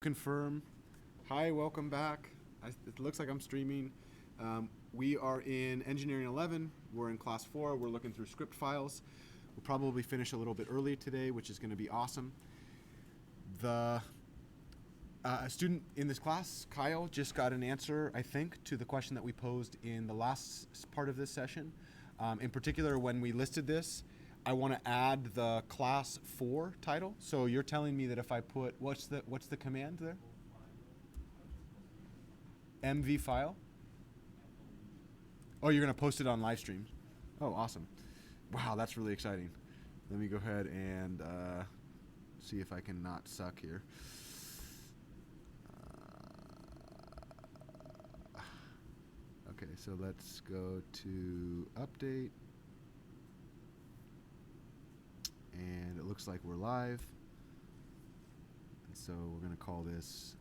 Confirm. Hi, welcome back. It looks like I'm streaming. We are in Engineering 11. We're in Class 4. We're looking through script files. We'll probably finish a little bit early today, which is going to be awesome. A student in this class, Kyle, just got an answer, I think, to the question that we posed in the last part of this session. In particular, when we listed this, I want to add the class 4 title. So you're telling me that if I put, what's the command there? MV file? Oh, you're going to post it on live stream. Oh, awesome. Wow, that's really exciting. Let me go ahead and see if I can not suck here. Okay, so let's go to update. And it looks like we're live. And so we're going to call this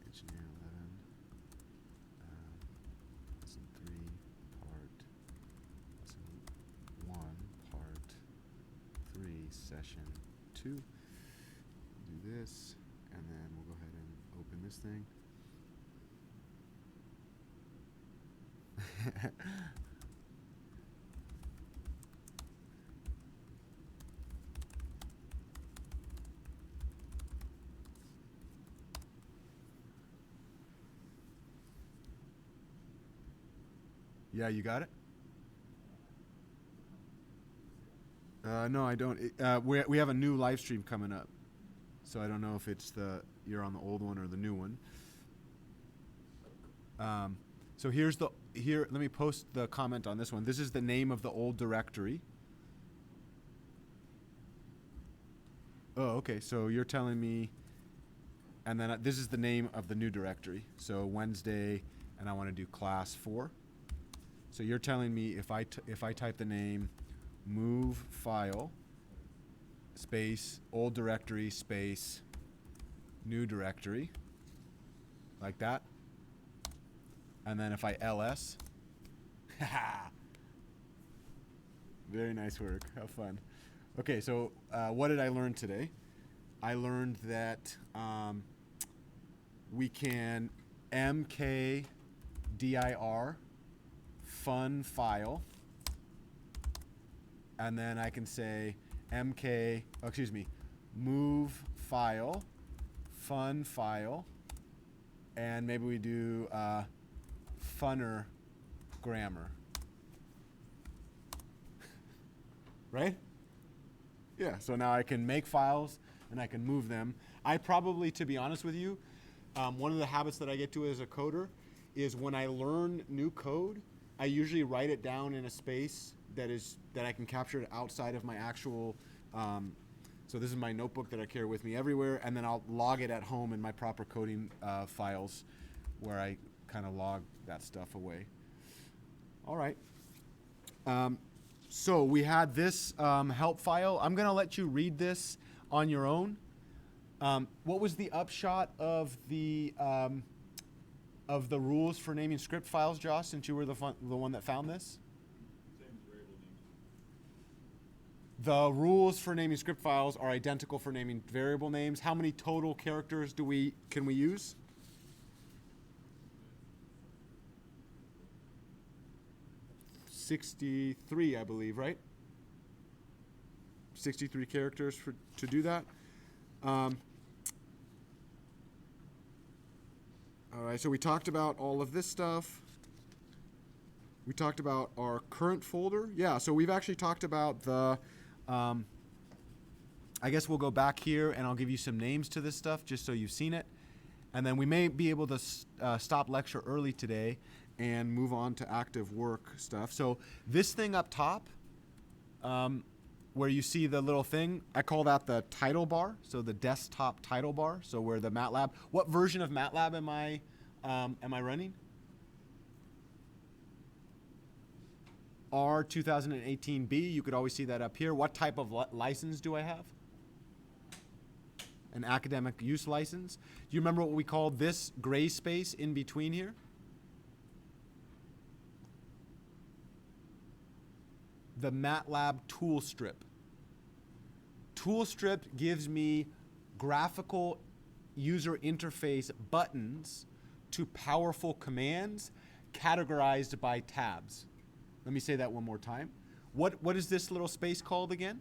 Engineer 11, Lesson 3, Lesson 1, Part 3, Session 2. Do this, and then we'll go ahead and open this thing. Yeah, you got it? No, I don't. We have a new live stream coming up, so I don't know if it's you're on the old one or the new one. So let me post the comment on this one. This is the name of the old directory. Oh, okay. So you're telling me, and then this is the name of the new directory. So Wednesday, and I want to do class 4. So you're telling me if I type the name move file space old directory space new directory, like that, and then if I ls, very nice work, have fun. Okay, so what did I learn today? I learned that we can mkdir fun file, and then I can say move file, fun file, and maybe we do funner grammar. Right? Yeah, so now I can make files and I can move them. I probably, to be honest with you, one of the habits that I get to as a coder is when I learn new code, I usually write it down in a space that I can capture it outside of my actual. So this is my notebook that I carry with me everywhere, and then I'll log it at home in my proper coding files, where I kind of log that stuff away. All right. So we had this help file. I'm going to let you read this on your own. What was the upshot of the rules for naming script files, Josh, since you were the one that found this? Same as variable names. The rules for naming script files are identical for naming variable names. How many total characters can we use? 63, I believe, right? 63 characters to do that. All right, so we talked about all of this stuff. We talked about our current folder. Yeah, so we've actually talked about I guess we'll go back here and I'll give you some names to this stuff just so you've seen it. And then we may be able to stop lecture early today and move on to active work stuff. So this thing up top, where you see the little thing, I call that the title bar, so the desktop title bar. So where the MATLAB, what version of MATLAB am I running? R 2018B, you could always see that up here. What type of license do I have? An academic use license. Do you remember what we called this gray space in between here? The MATLAB tool strip. Tool strip gives me graphical user interface buttons to powerful commands categorized by tabs. Let me say that one more time. What is this little space called again?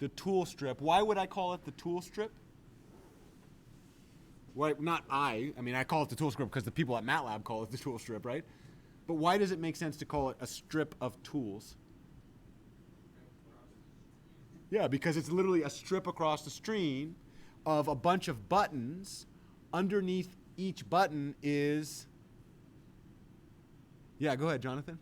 The tool strip. Why would I call it the tool strip? Why, not I mean, I call it the tool strip because the people at MATLAB call it the tool strip, right? But why does it make sense to call it a strip of tools? Yeah, because it's literally a strip across the screen of a bunch of buttons. Underneath each button is... Yeah, go ahead, Jonathan.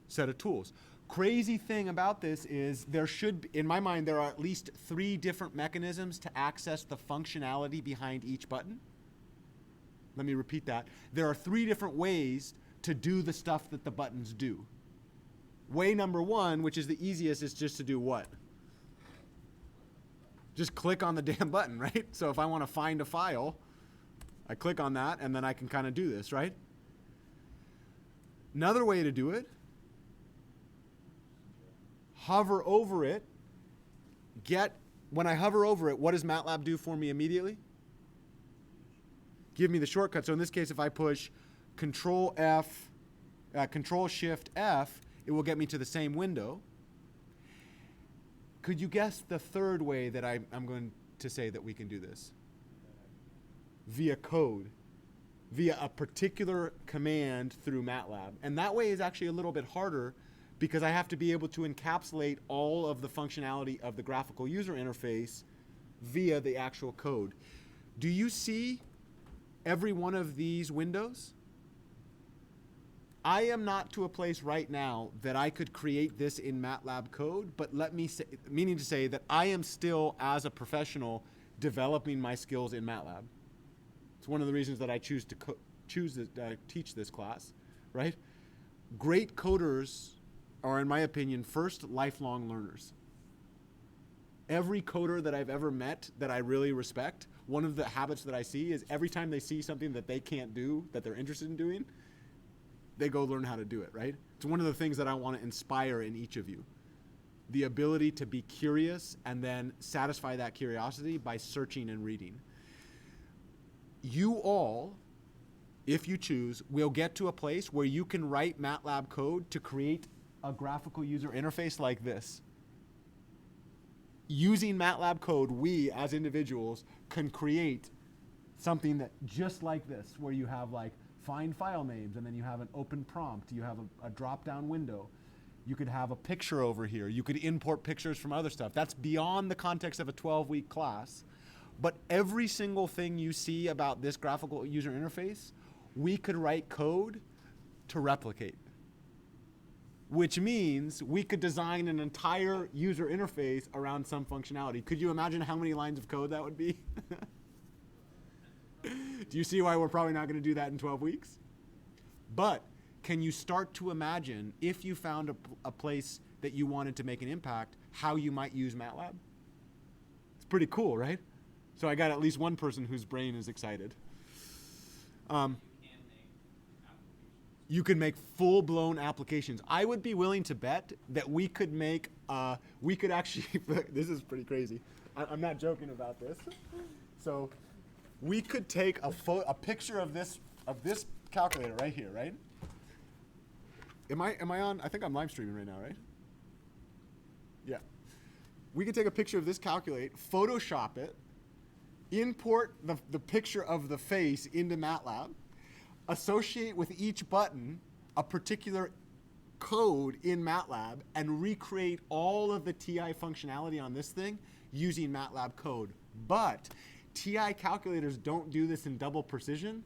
Set of tools. Crazy thing about this is there should, in my mind, there are at least 3 different mechanisms to access the functionality behind each button. Let me repeat that. There are 3 different ways to do the stuff that the buttons do. Way number 1, which is the easiest, is just to do what? Just click on the damn button, right? So if I want to find a file, I click on that, and then I can kind of do this, right? Another way to do it, hover over it, when I hover over it, what does MATLAB do for me immediately? Give me the shortcut. So in this case, if I push Control Shift F, it will get me to the same window. Could you guess the third way that I'm going to say that we can do this? Via code, via a particular command through MATLAB. And that way is actually a little bit harder because I have to be able to encapsulate all of the functionality of the graphical user interface via the actual code. Do you see every one of these windows? I am not to a place right now that I could create this in MATLAB code, but let me say, meaning to say that I am still, as a professional, developing my skills in MATLAB. It's one of the reasons that I choose to teach this class, right? Great coders are, in my opinion, first lifelong learners. Every coder that I've ever met that I really respect, one of the habits that I see is every time they see something that they can't do, that they're interested in doing, they go learn how to do it, right? It's one of the things that I want to inspire in each of you. The ability to be curious and then satisfy that curiosity by searching and reading. You all, if you choose, will get to a place where you can write MATLAB code to create a graphical user interface like this. Using MATLAB code, we as individuals can create something that just like this, where you have like find file names, and then you have an open prompt, you have a drop-down window. You could have a picture over here. You could import pictures from other stuff. That's beyond the context of a 12-week class. But every single thing you see about this graphical user interface, we could write code to replicate. Which means we could design an entire user interface around some functionality. Could you imagine how many lines of code that would be? Do you see why we're probably not going to do that in 12 weeks? But can you start to imagine, if you found a place that you wanted to make an impact, how you might use MATLAB? It's pretty cool, right? So I got at least one person whose brain is excited. You can make full-blown applications. I would be willing to bet that we could make, we could actually, this is pretty crazy. I'm not joking about this. So we could take a picture of this calculator right here, right? Am I on? I think I'm live streaming right now, right? Yeah. We could take a picture of this calculate, Photoshop it, import the picture of the face into MATLAB, associate with each button a particular code in MATLAB, and recreate all of the TI functionality on this thing using MATLAB code. But TI calculators don't do this in double precision.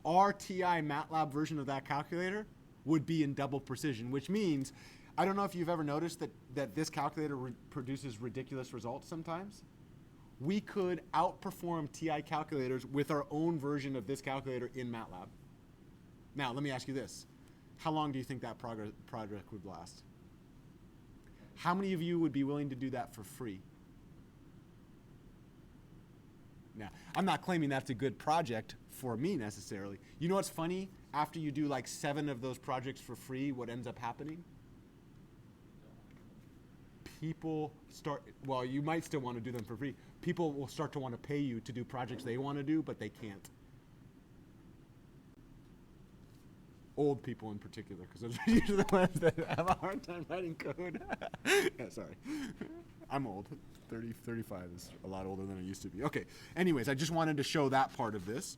Our TI MATLAB version of that calculator would be in double precision, which means, I don't know if you've ever noticed that this calculator produces ridiculous results sometimes. We could outperform TI calculators with our own version of this calculator in MATLAB. Now, let me ask you this. How long do you think that project would last? How many of you would be willing to do that for free? Now, I'm not claiming that's a good project for me necessarily. You know what's funny? After you do like 7 of those projects for free, what ends up happening? people start, well, you might still want to do them for free. People will start to want to pay you to do projects they want to do, but they can't. Old people in particular, because those are usually the ones that have a hard time writing code. Yeah, sorry. I'm old. 35 is a lot older than I used to be. Okay, anyways, I just wanted to show that part of this.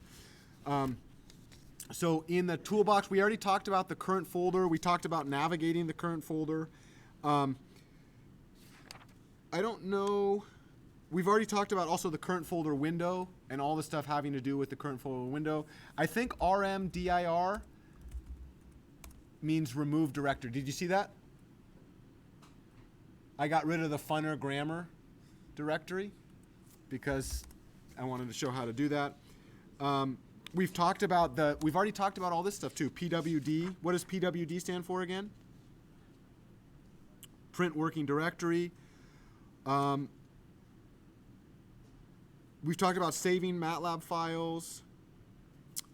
So in the toolbox, we already talked about the current folder. We talked about navigating the current folder. I don't know. We've already talked about also the current folder window and all the stuff having to do with the current folder window. I think RMDIR means remove directory. Did you see that? I got rid of the funner grammar directory because I wanted to show how to do that. We've already talked about all this stuff too. PWD. What does PWD stand for again? Print working directory. We've talked about saving MATLAB files.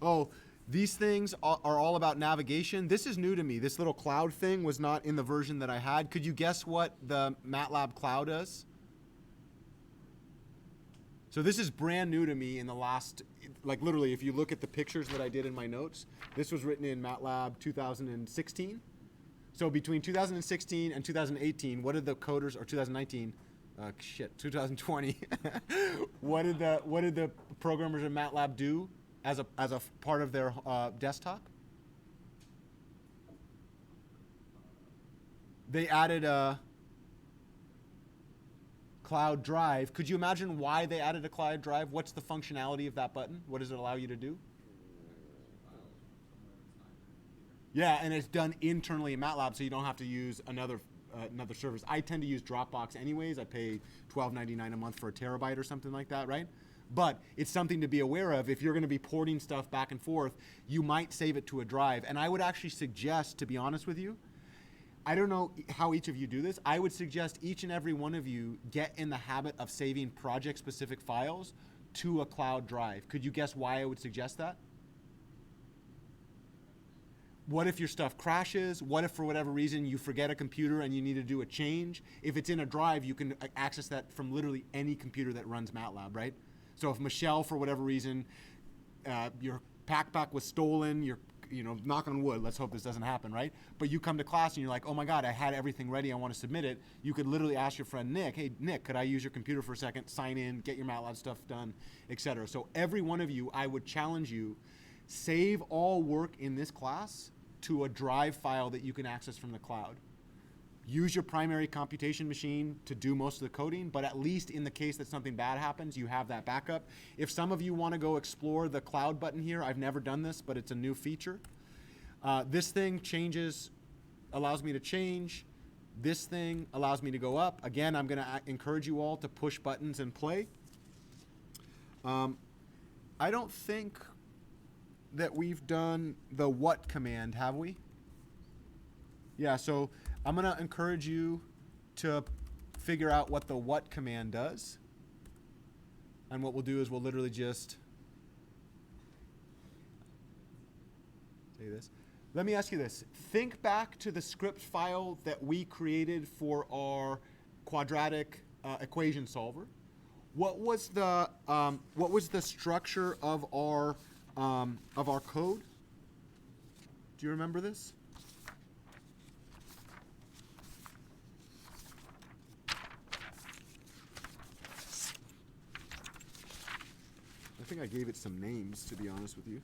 Oh, these things are all about navigation. This is new to me. This little cloud thing was not in the version that I had. Could you guess what the MATLAB cloud is? So this is brand new to me in the last, like literally, if you look at the pictures that I did in my notes, this was written in MATLAB 2016. So between 2016 and 2018, what did the coders, or 2019, 2020, what did the programmers in MATLAB do as a part of their desktop? They added a cloud drive. Could you imagine why they added a cloud drive? What's the functionality of that button? What does it allow you to do? Yeah, and it's done internally in MATLAB, so you don't have to use another service. I tend to use Dropbox anyways. I pay $12.99 a month for a terabyte or something like that, right? But it's something to be aware of. If you're going to be porting stuff back and forth, you might save it to a drive. And I would actually suggest, to be honest with you, I don't know how each of you do this. I would suggest each and every one of you get in the habit of saving project-specific files to a cloud drive. Could you guess why I would suggest that? What if your stuff crashes? What if for whatever reason you forget a computer and you need to do a change? If it's in a drive, you can access that from literally any computer that runs MATLAB, right? So if Michelle, for whatever reason, your backpack was stolen, knock on wood, let's hope this doesn't happen, right? But you come to class and you're like, oh my God, I had everything ready, I want to submit it. You could literally ask your friend Nick, hey Nick, could I use your computer for a second, sign in, get your MATLAB stuff done, etc. So every one of you, I would challenge you, save all work in this class to a drive file that you can access from the cloud. Use your primary computation machine to do most of the coding, but at least in the case that something bad happens, you have that backup. If some of you want to go explore the cloud button here, I've never done this, but it's a new feature. This thing allows me to change. This thing allows me to go up. Again, I'm going to encourage you all to push buttons and play. I don't think that we've done the what command, have we? Yeah, so I'm going to encourage you to figure out what the what command does. And what we'll do is we'll literally just say this. Let me ask you this. Think back to the script file that we created for our quadratic equation solver. What was the structure of our code? Do you remember this? I think I gave it some names, to be honest with you.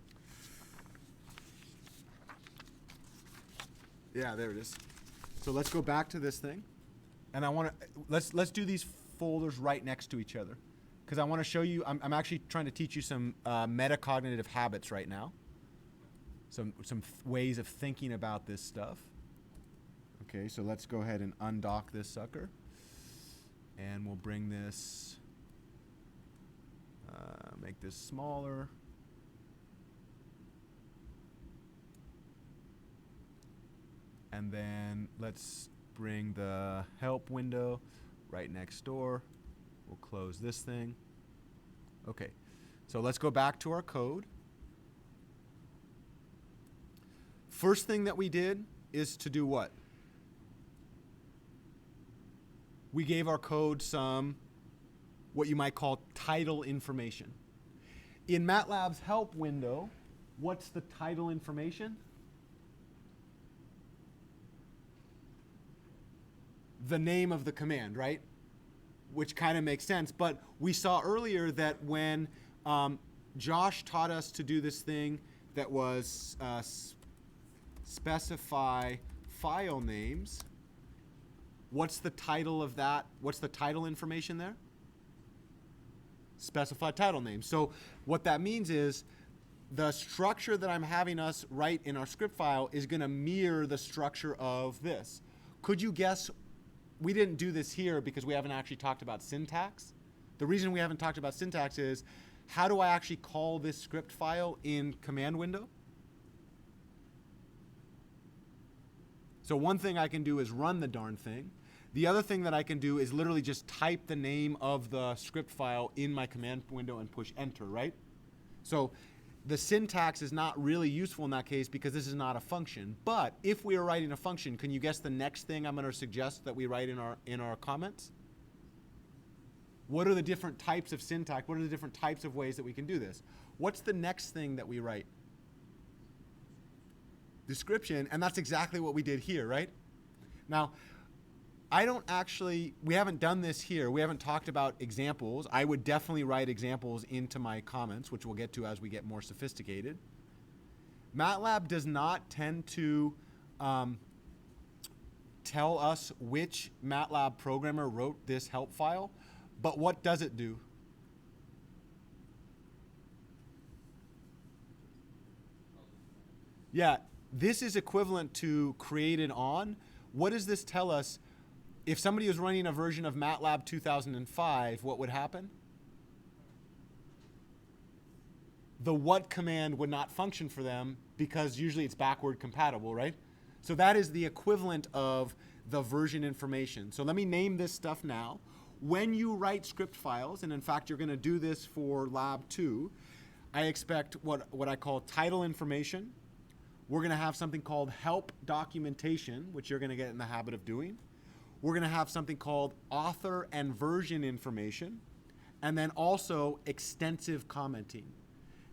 Yeah, there it is. So let's go back to this thing, and let's do these folders right next to each other, because I want to show you. I'm actually trying to teach you some metacognitive habits right now. Some ways of thinking about this stuff. Okay, so let's go ahead and undock this sucker, and we'll bring this. Make this smaller. And then let's bring the help window right next door. We'll close this thing. Okay, so let's go back to our code. First thing that we did is to do what? we gave our code some what you might call title information. In MATLAB's help window, what's the title information? The name of the command, right? Which kind of makes sense. But we saw earlier that when Josh taught us to do this thing that was specify file names, what's the title of that? What's the title information there? Specify title name. So what that means is the structure that I'm having us write in our script file is going to mirror the structure of this. Could you guess? We didn't do this here because we haven't actually talked about syntax. The reason we haven't talked about syntax is how do I actually call this script file in command window? So one thing I can do is run the darn thing. The other thing that I can do is literally just type the name of the script file in my command window and push enter, right? So the syntax is not really useful in that case because this is not a function. But if we are writing a function, can you guess the next thing I'm going to suggest that we write in our comments? What are the different types of syntax? What are the different types of ways that we can do this? What's the next thing that we write? Description, and that's exactly what we did here, right? Now, we haven't done this here. We haven't talked about examples. I would definitely write examples into my comments, which we'll get to as we get more sophisticated. MATLAB does not tend to tell us which MATLAB programmer wrote this help file, but what does it do? Yeah, this is equivalent to created on. What does this tell us? If somebody was running a version of MATLAB 2005, what would happen? The what command would not function for them because usually it's backward compatible, right? So that is the equivalent of the version information. So let me name this stuff now. When you write script files, and in fact you're going to do this for Lab 2, I expect what I call title information. We're going to have something called help documentation, which you're going to get in the habit of doing. We're going to have something called author and version information, and then also extensive commenting.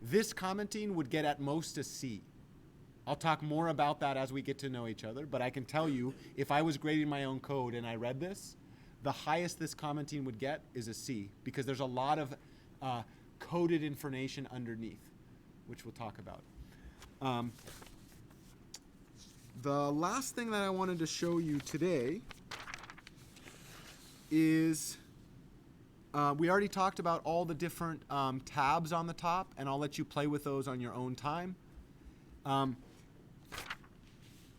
This commenting would get at most a C. I'll talk more about that as we get to know each other, but I can tell you, if I was grading my own code and I read this, the highest this commenting would get is a C, because there's a lot of coded information underneath, which we'll talk about. The last thing that I wanted to show you today is we already talked about all the different tabs on the top, and I'll let you play with those on your own time.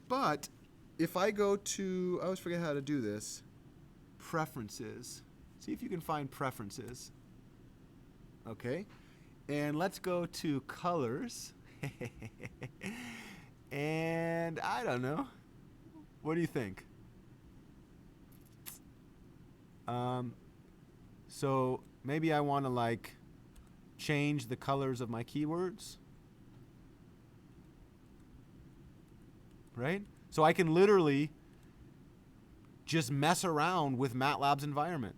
But if I go to, I always forget how to do this, preferences. See if you can find preferences. Okay. And let's go to colors. And I don't know. What do you think? So maybe I want to like change the colors of my keywords. Right? So I can literally just mess around with MATLAB's environment.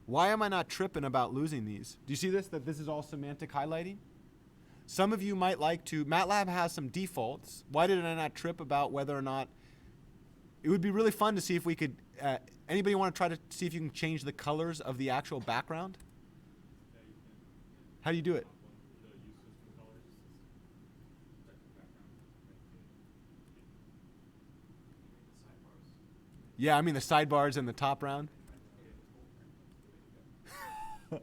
Why am I not tripping about losing these? Do you see this? That this is all semantic highlighting? Some of you might like to, MATLAB has some defaults. Why did I not trip about whether or not, it would be really fun to see if we could, anybody want to try to see if you can change the colors of the actual background? Yeah, you can. How do you do it? The use system colors, check the background. Yeah, I mean the sidebars and the top round. Wait,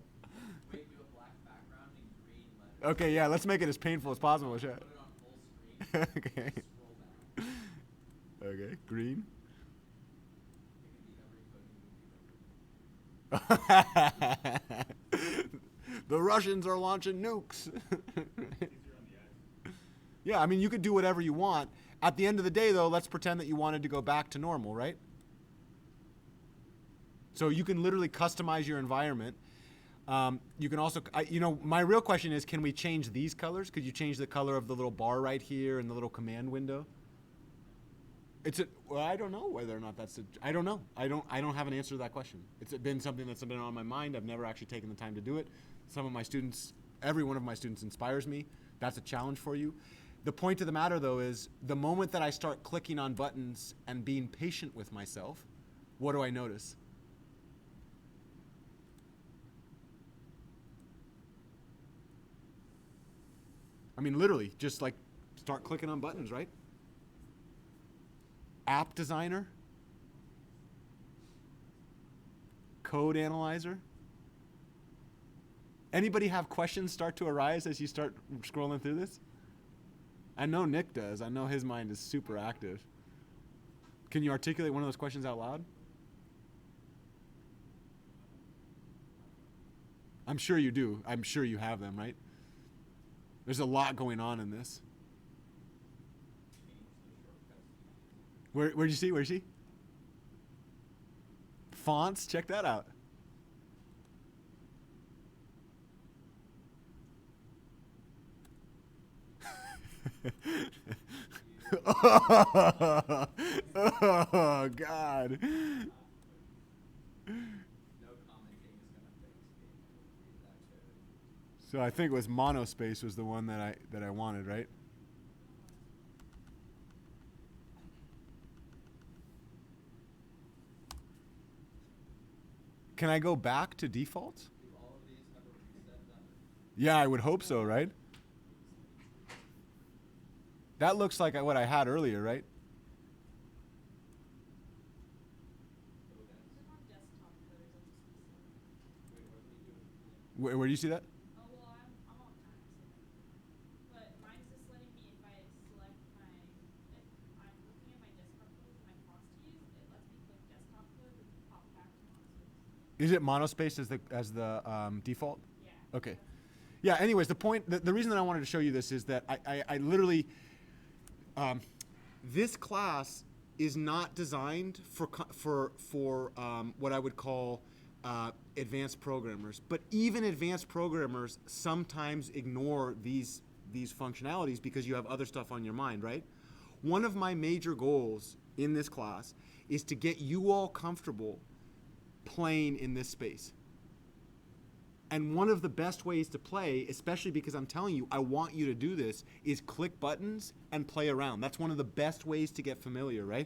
do a black background and green letters. Okay, yeah, let's make it as painful as possible. Put it on full screen. Okay. Scroll down. Okay, green. It can be every coding The Russians are launching nukes. Easier on the eye. Yeah, I mean, you could do whatever you want. At the end of the day, though, let's pretend that you wanted to go back to normal, right? So you can literally customize your environment. You can also, my real question is, can we change these colors? Could you change the color of the little bar right here and the little command window? Well, I don't know whether or not I don't know. I don't have an answer to that question. It's been something that's been on my mind. I've never actually taken the time to do it. Some of my students, every one of my students inspires me. That's a challenge for you. The point of the matter, though, is the moment that I start clicking on buttons and being patient with myself, what do I notice? I mean, literally, just like start clicking on buttons, right? App designer, code analyzer. Anybody have questions start to arise as you start scrolling through this? I know Nick does. I know his mind is super active. Can you articulate one of those questions out loud? I'm sure you do. I'm sure you have them, right? There's a lot going on in this. Where'd you see? Where'd you see? Fonts, check that out. Oh, God. No commenting is gonna fix being able to read that code. So I think it was monospace was the one that I wanted, right? Can I go back to defaults? Do all of these have a reset button? Yeah, I would hope so, right? That looks like what I had earlier, right? Where do you see that? Oh, well, I'm on Mac, so. But mine's just letting me, if I select if I'm looking at my desktop codes and my fonts to use, it lets me click desktop code and pop back to monospace. Is it monospace as the default? Yeah. Okay. Yeah, anyways, the reason that I wanted to show you this is that I literally, this class is not designed for what I would call advanced programmers. But even advanced programmers sometimes ignore these functionalities because you have other stuff on your mind, right? One of my major goals in this class is to get you all comfortable playing in this space. And one of the best ways to play, especially because I'm telling you, I want you to do this, is click buttons and play around. That's one of the best ways to get familiar, right?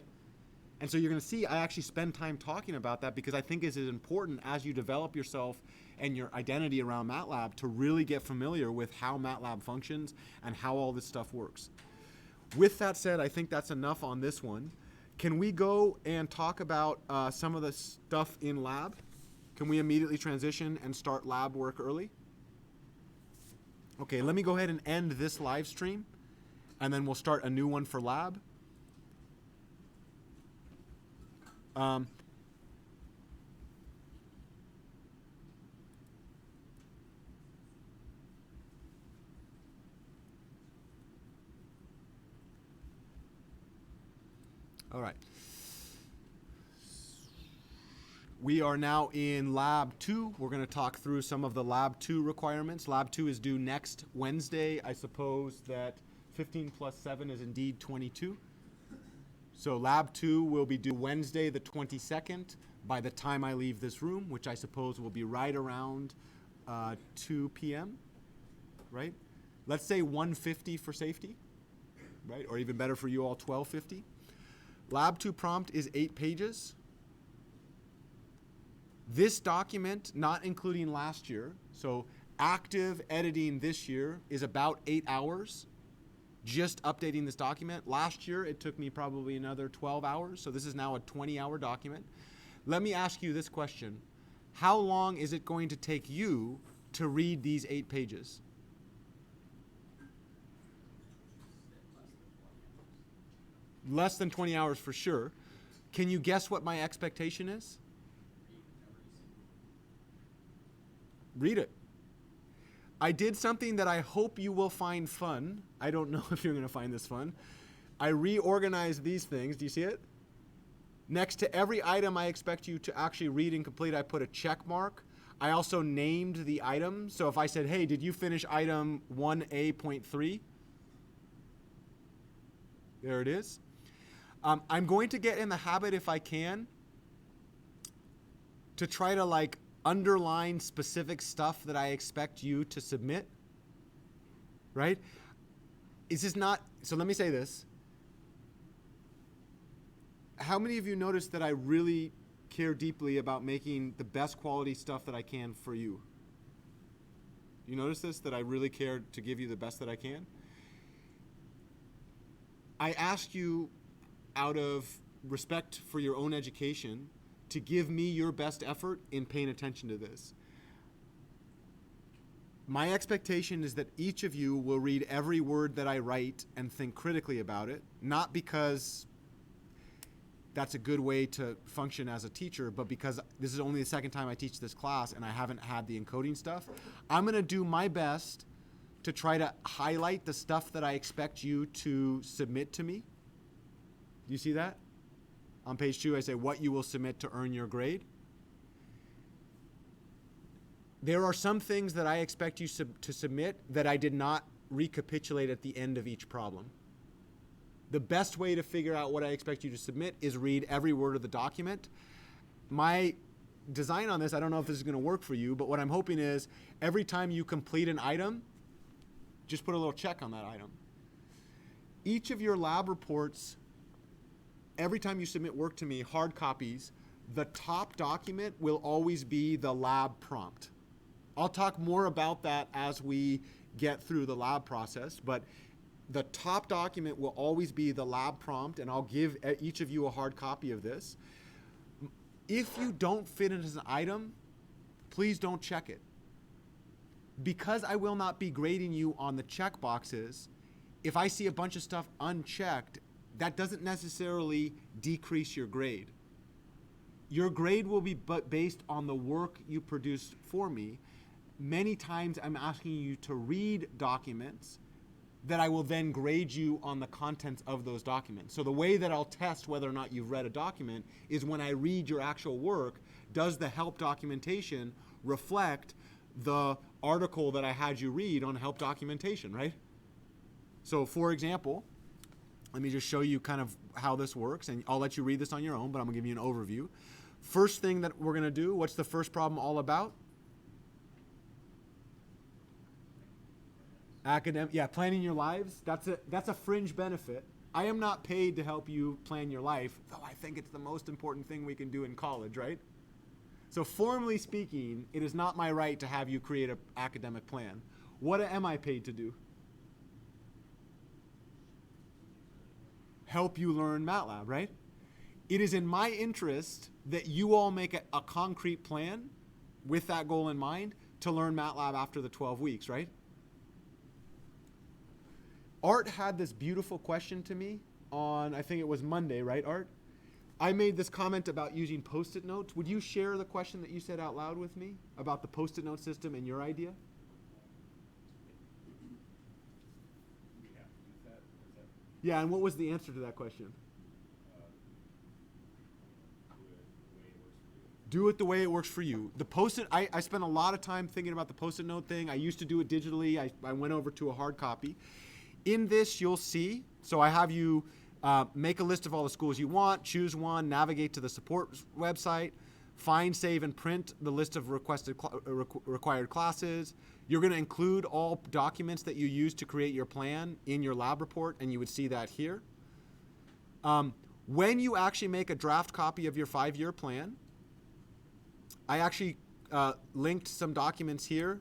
And so you're going to see I actually spend time talking about that because I think it is important as you develop yourself and your identity around MATLAB to really get familiar with how MATLAB functions and how all this stuff works. With that said, I think that's enough on this one. Can we go and talk about some of the stuff in lab? Can we immediately transition and start lab work early? Okay, let me go ahead and end this live stream, and then we'll start a new one for lab. All right. We are now in Lab 2. We're going to talk through some of the Lab 2 requirements. Lab 2 is due next Wednesday. I suppose that 15 plus 7 is indeed 22. So Lab 2 will be due Wednesday the 22nd by the time I leave this room, which I suppose will be right around 2 p.m., right? Let's say 1:50 for safety, right? Or even better for you all, 12:50. Lab 2 prompt is 8 pages. This document, not including last year, so active editing this year is about 8 hours, just updating this document. Last year, it took me probably another 12 hours, so this is now a 20-hour document. Let me ask you this question. How long is it going to take you to read these 8 pages? Less than 20 hours for sure. Can you guess what my expectation is? Read it. I did something that I hope you will find fun. I don't know if you're going to find this fun. I reorganized these things. Do you see it? Next to every item I expect you to actually read and complete, I put a check mark. I also named the item. So if I said, hey, did you finish item 1A.3? There it is. I'm going to get in the habit, if I can, to try to like underline specific stuff that I expect you to submit. Right? It's just not, so let me say this. How many of you noticed that I really care deeply about making the best quality stuff that I can for you? You notice this, that I really care to give you the best that I can? I ask you, out of respect for your own education, to give me your best effort in paying attention to this. My expectation is that each of you will read every word that I write and think critically about it, not because that's a good way to function as a teacher, but because this is only the second time I teach this class and I haven't had the encoding stuff. I'm going to do my best to try to highlight the stuff that I expect you to submit to me. Do you see that? On page 2, I say what you will submit to earn your grade. There are some things that I expect you to submit that I did not recapitulate at the end of each problem. The best way to figure out what I expect you to submit is read every word of the document. My design on this, I don't know if this is going to work for you, but what I'm hoping is every time you complete an item, just put a little check on that item. Each of your lab reports, every time you submit work to me, hard copies, the top document will always be the lab prompt. I'll talk more about that as we get through the lab process, but the top document will always be the lab prompt, and I'll give each of you a hard copy of this. If you don't fit it as an item, please don't check it. Because I will not be grading you on the check boxes, if I see a bunch of stuff unchecked, that doesn't necessarily decrease your grade. Your grade will be based on the work you produced for me. Many times I'm asking you to read documents that I will then grade you on the contents of those documents. So the way that I'll test whether or not you've read a document is when I read your actual work, does the help documentation reflect the article that I had you read on help documentation, right? So for example, let me just show you kind of how this works, and I'll let you read this on your own, but I'm gonna give you an overview. First thing that we're gonna do, what's the first problem all about? Planning your lives. That's a fringe benefit. I am not paid to help you plan your life, though I think it's the most important thing we can do in college, right? So formally speaking, it is not my right to have you create an academic plan. What am I paid to do? Help you learn MATLAB, right? It is in my interest that you all make a concrete plan with that goal in mind to learn MATLAB after the 12 weeks, right? Art had this beautiful question to me on, I think it was Monday, right, Art? I made this comment about using Post-it notes. Would you share the question that you said out loud with me about the Post-it note system and your idea? We have to use that, or is that, Yeah, and what was the answer to that question? do it the way it works for you? Do it the way it works for you. The Post-it, I spent a lot of time thinking about the Post-it note thing. I used to do it digitally. I went over to a hard copy. In this, you'll see, so I have you make a list of all the schools you want, choose one, navigate to the support website, find, save, and print the list of required classes. You're going to include all documents that you use to create your plan in your lab report, and you would see that here. When you actually make a draft copy of your 5-year plan, I actually linked some documents here.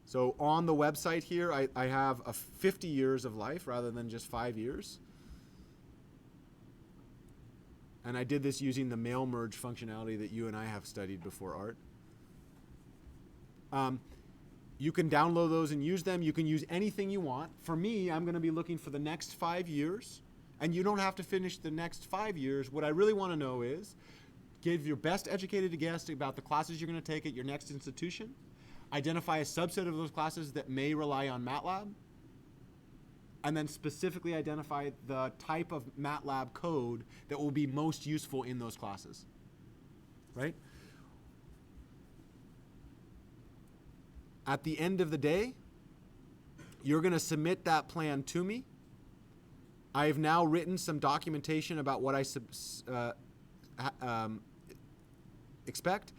So on the website here, I have 50 years of life rather than just 5 years. And I did this using the mail merge functionality that you and I have studied before, Art. You can download those and use them. You can use anything you want. For me, I'm going to be looking for the next 5 years. And you don't have to finish the next 5 years. What I really want to know is, give your best educated guess about the classes you're going to take at your next institution. Identify a subset of those classes that may rely on MATLAB, and then specifically identify the type of MATLAB code that will be most useful in those classes, right? At the end of the day, You're going to submit that plan to me. I've now written some documentation about what I expect.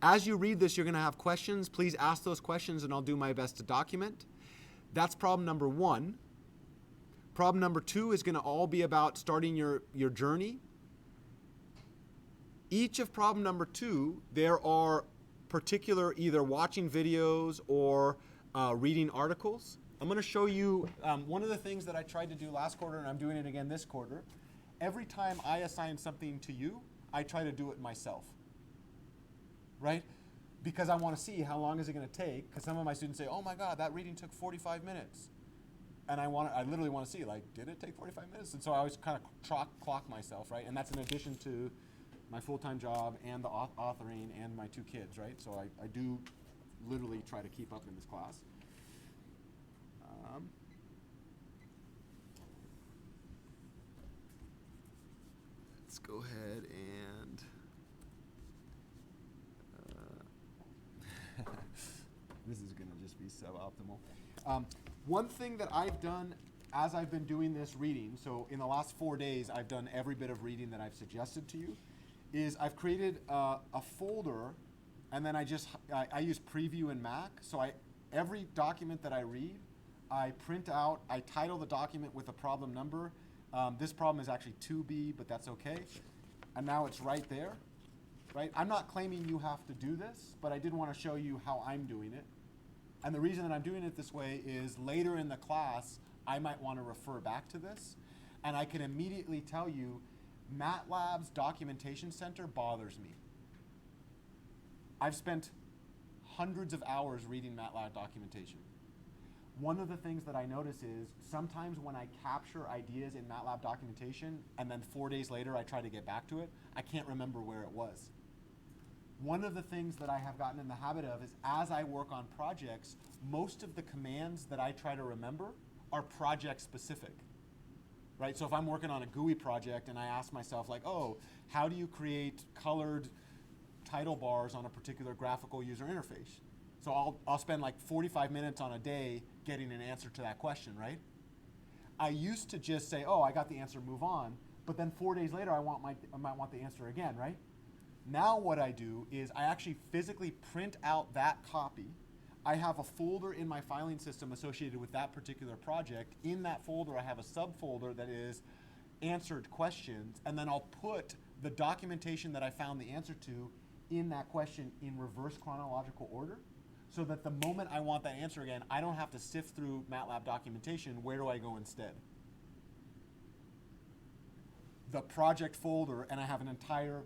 As you read this, you're going to have questions. Please ask those questions, and I'll do my best to document. That's problem number 1. Problem number 2 is going to all be about starting your journey. Each of problem number 2, there are particular either watching videos or reading articles. I'm going to show you one of the things that I tried to do last quarter, and I'm doing it again this quarter. Every time I assign something to you, I try to do it myself, right? Because I want to see how long is it going to take, because some of my students say, oh my God, that reading took 45 minutes. And I literally want to see, like, did it take 45 minutes? And so I always kind of clock myself, right? And that's in addition to my full-time job and the authoring and my 2 kids, right? So I do literally try to keep up in this class. Let's go ahead and this is going to just be suboptimal. One thing that I've done as I've been doing this reading, so in the last 4 days I've done every bit of reading that I've suggested to you, is I've created a folder, and then I use Preview in Mac. So every document that I read, I print out, I title the document with a problem number. This problem is actually 2B, but that's okay. And now it's right there, right? I'm not claiming you have to do this, but I did want to show you how I'm doing it. And the reason that I'm doing it this way is later in the class, I might want to refer back to this. And I can immediately tell you, MATLAB's documentation center bothers me. I've spent hundreds of hours reading MATLAB documentation. One of the things that I notice is sometimes when I capture ideas in MATLAB documentation and then 4 days later I try to get back to it, I can't remember where it was. One of the things that I have gotten in the habit of is as I work on projects, most of the commands that I try to remember are project specific. Right? So if I'm working on a GUI project and I ask myself like, oh, how do you create colored title bars on a particular graphical user interface? So I'll spend like 45 minutes on a day getting an answer to that question, right? I used to just say, oh, I got the answer, move on. But then 4 days later, I might want the answer again, right? Now what I do is I actually physically print out that copy. I have a folder in my filing system associated with that particular project. In that folder, I have a subfolder that is answered questions, and then I'll put the documentation that I found the answer to in that question in reverse chronological order, so that the moment I want that answer again, I don't have to sift through MATLAB documentation. Where do I go instead? The project folder, and I have an entire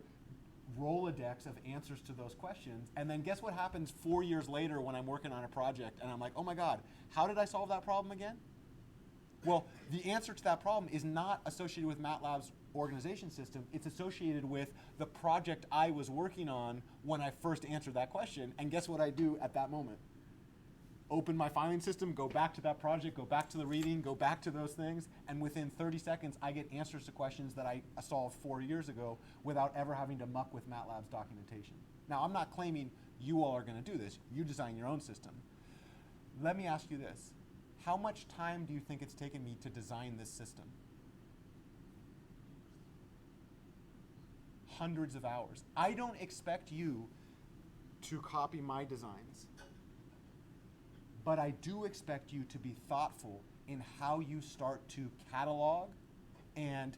Rolodex of answers to those questions. And then guess what happens 4 years later when I'm working on a project and I'm like, oh my God, how did I solve that problem again? Well, the answer to that problem is not associated with MATLAB's organization system. It's associated with the project I was working on when I first answered that question. And guess what I do at that moment? Open my filing system, go back to that project, go back to the reading, go back to those things, and within 30 seconds, I get answers to questions that I solved 4 years ago without ever having to muck with MATLAB's documentation. Now, I'm not claiming you all are going to do this. You design your own system. Let me ask you this. How much time do you think it's taken me to design this system? Hundreds of hours. I don't expect you to copy my designs. But I do expect you to be thoughtful in how you start to catalog and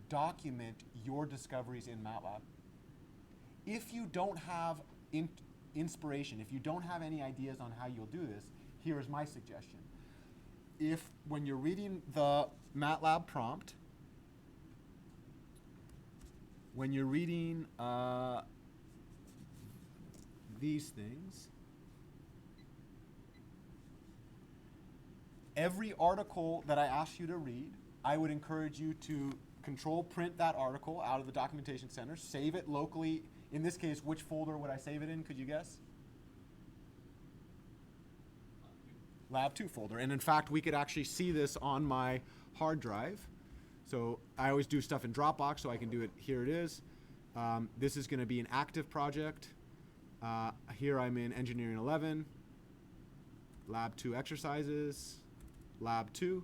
document your discoveries in MATLAB. If you don't have inspiration, if you don't have any ideas on how you'll do this, here is my suggestion. If when you're reading the MATLAB prompt, when you're reading these things, every article that I ask you to read, I would encourage you to control print that article out of the documentation center, save it locally. In this case, which folder would I save it in? Could you guess? Lab 2 folder. And in fact, we could actually see this on my hard drive. So I always do stuff in Dropbox, so I can do it. Here it is. This is going to be an active project. Here I'm in Engineering 11. Lab 2 exercises. Lab 2.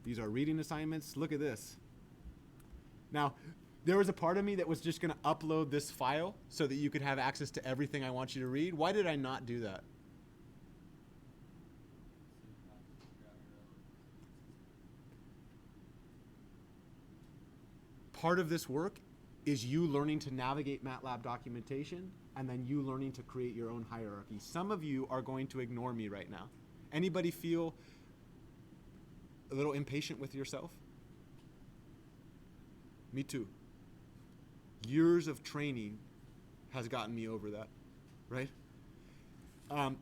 These are reading assignments. Look at this. Now, there was a part of me that was just going to upload this file so that you could have access to everything I want you to read. Why did I not do that? Part of this work is you learning to navigate MATLAB documentation and then you learning to create your own hierarchy. Some of you are going to ignore me right now. Anybody feel a little impatient with yourself? Me too. Years of training has gotten me over that, right?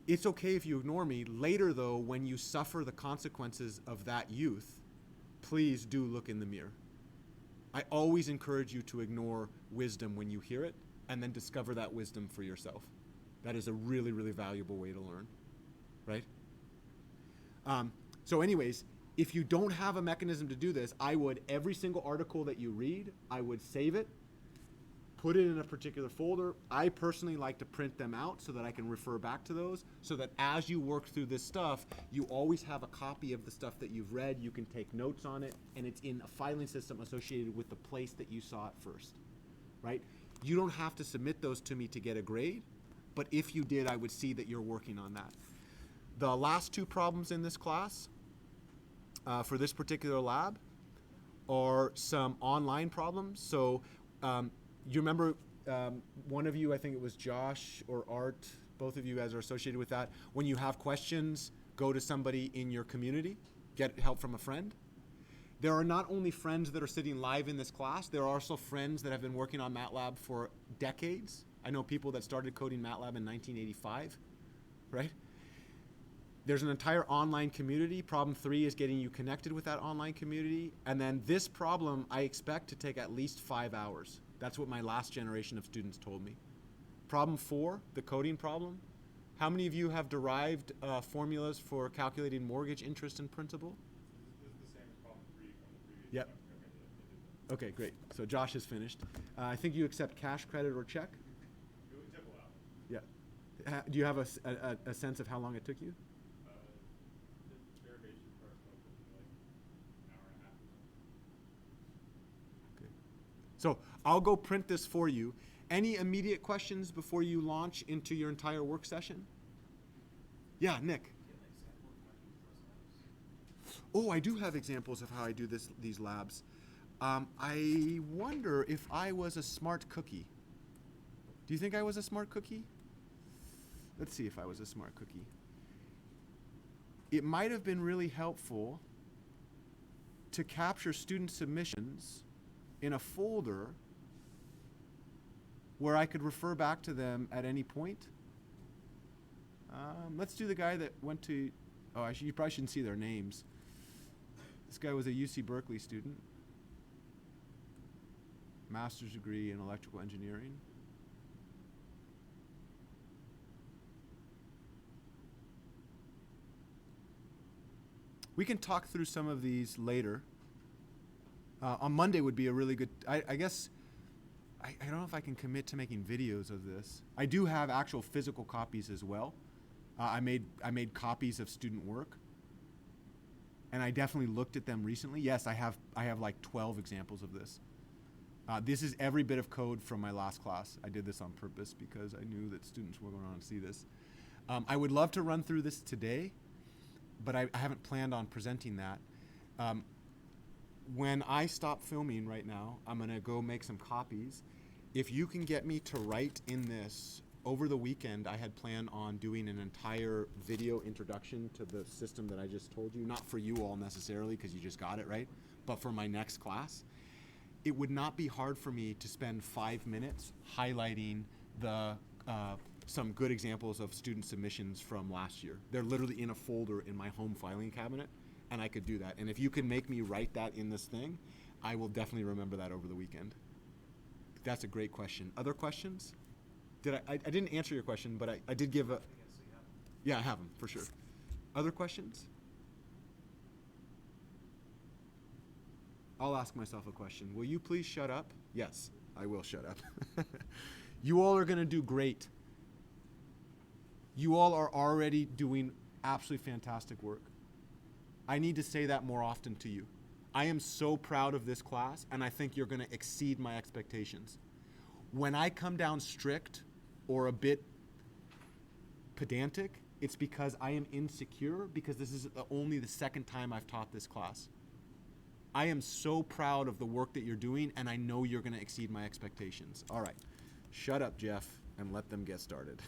It's okay if you ignore me. Later, though, when you suffer the consequences of that youth, please do look in the mirror. I always encourage you to ignore wisdom when you hear it and then discover that wisdom for yourself. That is a really, really valuable way to learn, right? So anyways, if you don't have a mechanism to do this, I would, every single article that you read, I would save it, put it in a particular folder. I personally like to print them out so that I can refer back to those, so that as you work through this stuff, you always have a copy of the stuff that you've read, you can take notes on it, and it's in a filing system associated with the place that you saw it first, right? You don't have to submit those to me to get a grade, but if you did, I would see that you're working on that. The last two problems in this class, for this particular lab, are some online problems. So you remember one of you, I think it was Josh or Art, both of you guys are associated with that. When you have questions, go to somebody in your community, get help from a friend. There are not only friends that are sitting live in this class, there are also friends that have been working on MATLAB for decades. I know people that started coding MATLAB in 1985, right? There's an entire online community. Problem 3 is getting you connected with that online community. And then this problem, I expect to take at least 5 hours. That's what my last generation of students told me. Problem 4, the coding problem. How many of you have derived formulas for calculating mortgage interest and principal? This is the same as problem 3 from the previous Yep. one. Okay, I did that. Okay, great. So Josh has finished. I think you accept cash, credit, or check? It took a while. Yeah. Do you have a sense of how long it took you? The derivation part took like an hour and a half or something. Okay. So I'll go print this for you. Any immediate questions before you launch into your entire work session? Yeah, Nick. Oh, I do have examples of how I do these labs. I wonder if I was a smart cookie. Do you think I was a smart cookie? Let's see if I was a smart cookie. It might have been really helpful to capture student submissions in a folder where I could refer back to them at any point. Let's do the guy that went to, you probably shouldn't see their names. This guy was a UC Berkeley student, master's degree in electrical engineering. We can talk through some of these later. On Monday would be a really good, I guess, I don't know if I can commit to making videos of this. I do have actual physical copies as well. I made copies of student work, and I definitely looked at them recently. Yes, I have like 12 examples of this. This is every bit of code from my last class. I did this on purpose because I knew that students were going to see this. I would love to run through this today, but I haven't planned on presenting that. When I stop filming right now, I'm going to go make some copies. If you can get me to write in this, over the weekend I had planned on doing an entire video introduction to the system that I just told you, not for you all necessarily because you just got it, right? But for my next class. It would not be hard for me to spend 5 minutes highlighting some good examples of student submissions from last year. They're literally in a folder in my home filing cabinet, and I could do that. And if you can make me write that in this thing, I will definitely remember that over the weekend. That's a great question. Other questions? I didn't answer your question, but I did give a... Yeah, I have them, for sure. Other questions? I'll ask myself a question. Will you please shut up? Yes, I will shut up. You all are going to do great. You all are already doing Absolutely fantastic work. I need to say that more often to you. I am so proud of this class, and I think you're going to exceed my expectations. When I come down strict or a bit pedantic, it's because I am insecure because this is only the second time I've taught this class. I am so proud of the work that you're doing, and I know you're going to exceed my expectations. All right. Shut up, Jeff, and let them get started.